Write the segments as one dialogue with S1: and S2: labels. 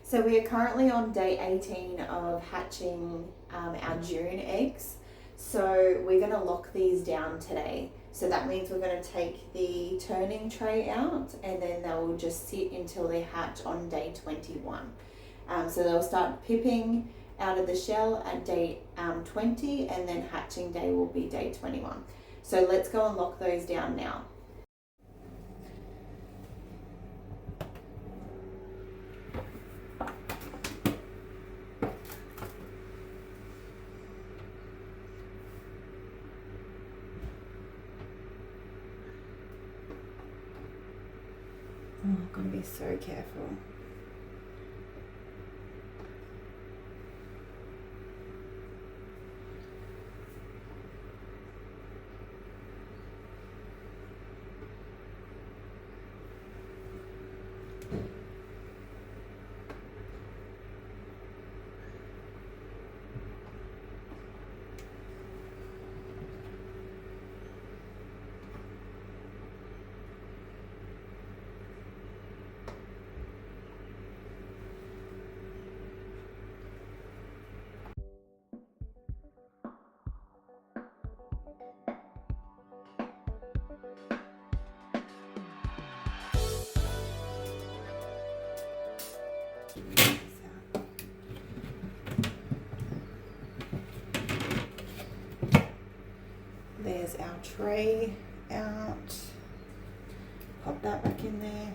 S1: So we are currently on day 18 of hatching our June eggs. So we're going to lock these down today. So that means we're going to take the turning tray out and then they will just sit until they hatch on day 21. So they'll start pipping out of the shell at day 20 and then hatching day will be day 21. So let's go and lock those down now. Oh, I've got to be so careful. There's our tray out. Pop that back in there.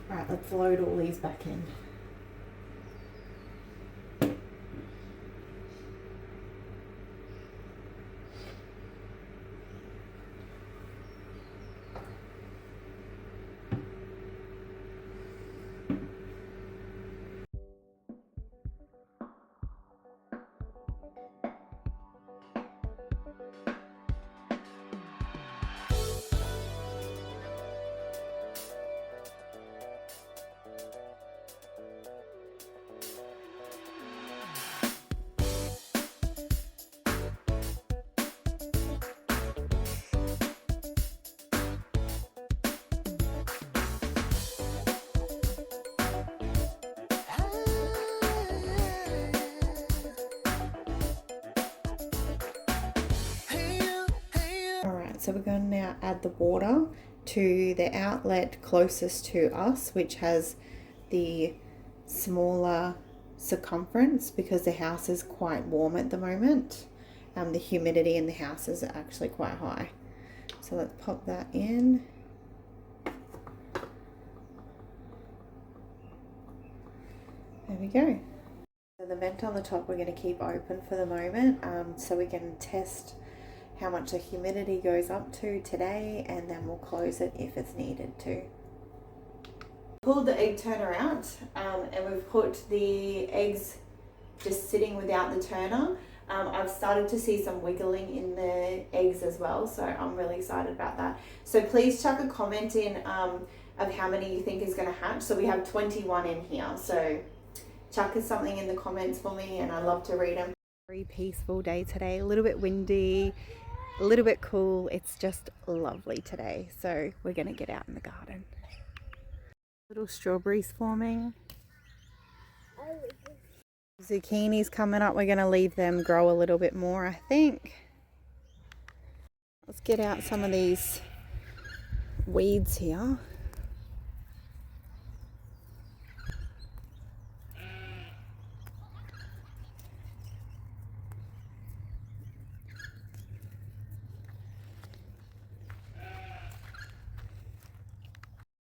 S1: Right, let's load all these back in. So we're going to now add the water to the outlet closest to us, which has the smaller circumference because the house is quite warm at the moment. The humidity in the house is actually quite high. So let's pop that in. There we go. So the vent on the top we're going to keep open for the moment so we can test how much the humidity goes up to today, and then we'll close it if it's needed to. Pulled the egg turner out and we've put the eggs just sitting without the turner. I've started to see some wiggling in the eggs as well, so I'm really excited about that. So please chuck a comment in of how many you think is going to hatch. So we have 21 in here, so chuck us something in the comments for me and I love to read them. Very peaceful day today, a little bit windy, a little bit cool. It's just lovely today, so we're going to get out in the garden. Little strawberries forming. Zucchini's coming up. We're going to leave them grow a little bit more, I think. Let's get out some of these weeds here.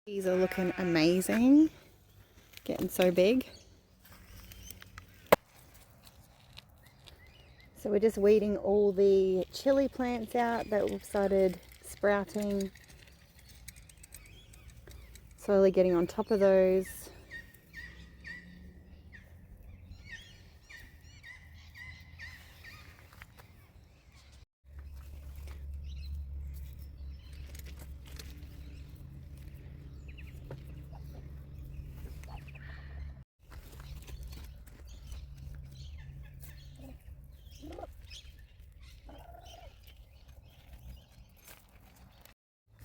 S1: These are looking amazing, getting so big. So we're just weeding all the chili plants out that we've started sprouting. Slowly getting on top of those.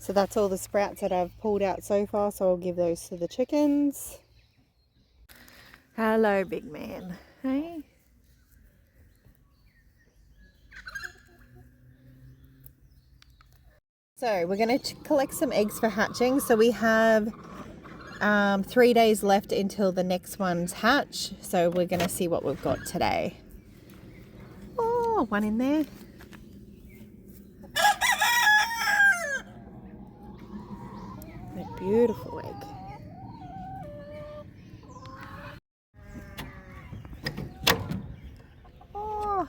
S1: So that's all the sprouts that I've pulled out so far, so I'll give those to the chickens. Hello, big man. Hey. So we're going to collect some eggs for hatching. So we have 3 days left until the next ones hatch. So we're going to see what we've got today. Oh, one in there. A beautiful egg. Oh,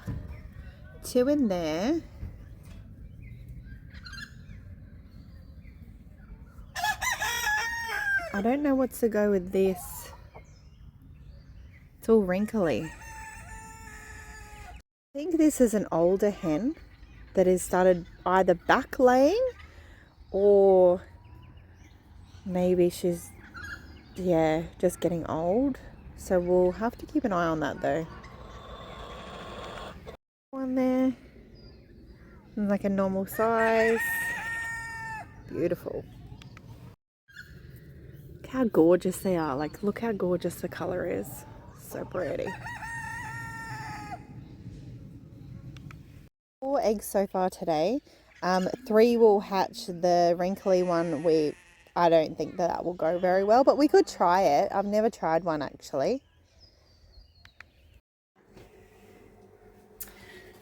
S1: two in there. I don't know what's to go with this. It's all wrinkly. I think this is an older hen that has started either back laying or maybe she's, yeah, just getting old. So we'll have to keep an eye on that though. One there. Like a normal size. Beautiful. Look how gorgeous they are. Like, look how gorgeous the color is. So pretty. 4 eggs so far today. 3 will hatch. The wrinkly one, I don't think that will go very well, but we could try it. I've never tried one actually.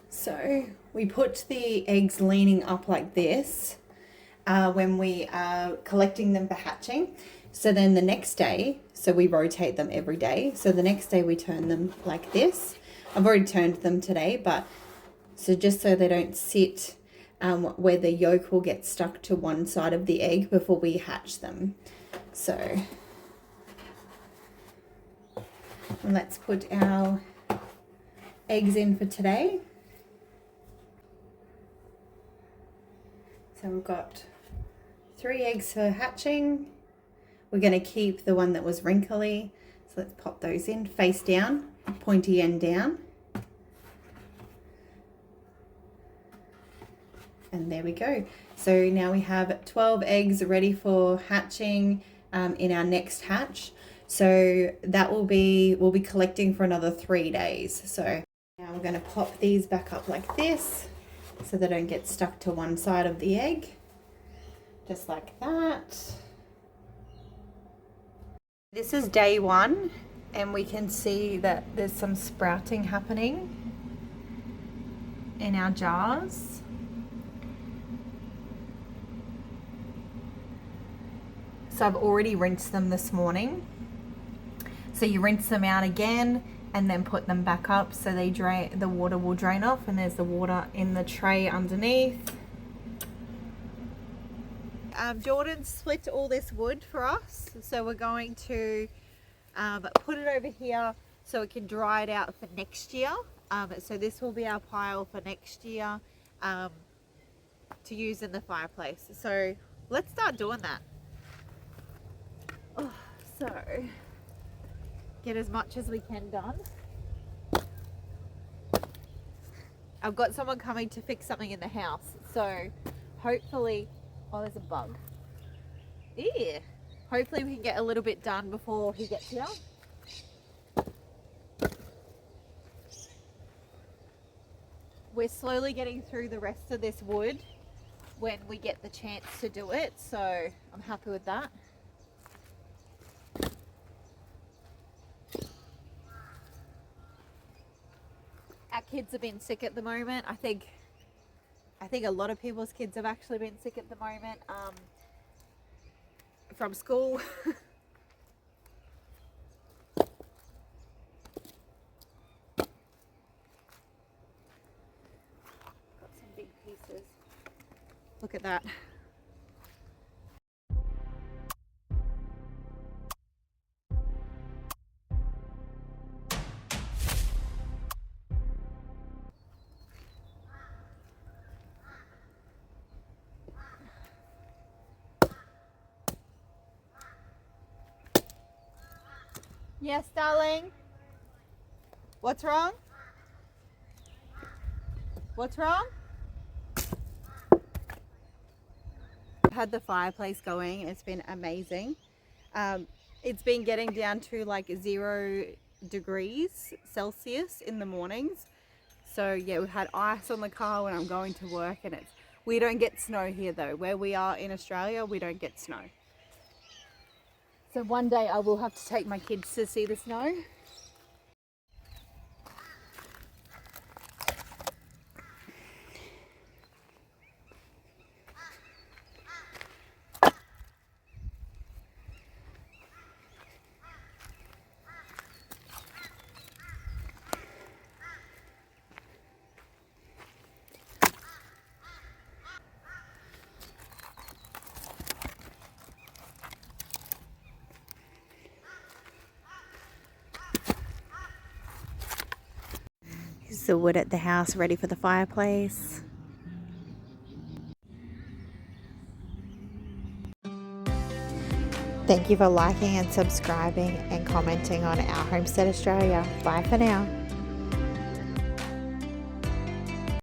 S1: So we put the eggs leaning up like this when we are collecting them for hatching. So then the next day, so we rotate them every day. So the next day we turn them like this. I've already turned them today, but so just so they don't sit where the yolk will get stuck to one side of the egg before we hatch them. So let's put our eggs in for today. So we've got 3 eggs for hatching. We're going to keep the one that was wrinkly. So let's pop those in face down, pointy end down. And there we go. So now we have 12 eggs ready for hatching in our next hatch. So that we'll be collecting for another 3 days. So now we're going to pop these back up like this so they don't get stuck to one side of the egg. Just like that. This is day 1 and we can see that there's some sprouting happening in our jars. So I've already rinsed them this morning. So you rinse them out again and then put them back up so they drain, the water will drain off, and there's the water in the tray underneath. Jordan split all this wood for us, so we're going to put it over here so it can dry it out for next year. So this will be our pile for next year to use in the fireplace. So let's start doing that. Oh, so get as much as we can done. I've got someone coming to fix something in the house, so hopefully, oh, there's a bug. Yeah. Hopefully we can get a little bit done before he gets here. We're slowly getting through the rest of this wood when we get the chance to do it, so I'm happy with that. Our kids have been sick at the moment. I think a lot of people's kids have actually been sick at the moment from school. Got some big pieces. Look at that. Yes, darling. What's wrong? What's wrong? Had the fireplace going. It's been amazing. It's been getting down to like 0 degrees Celsius in the mornings. So yeah, we've had ice on the car when I'm going to work, and we don't get snow here though. Where we are in Australia, we don't get snow. So one day I will have to take my kids to see the snow. Here's the wood at the house ready for the fireplace. Thank you for liking and subscribing and commenting on our Homestead Australia. Bye for now.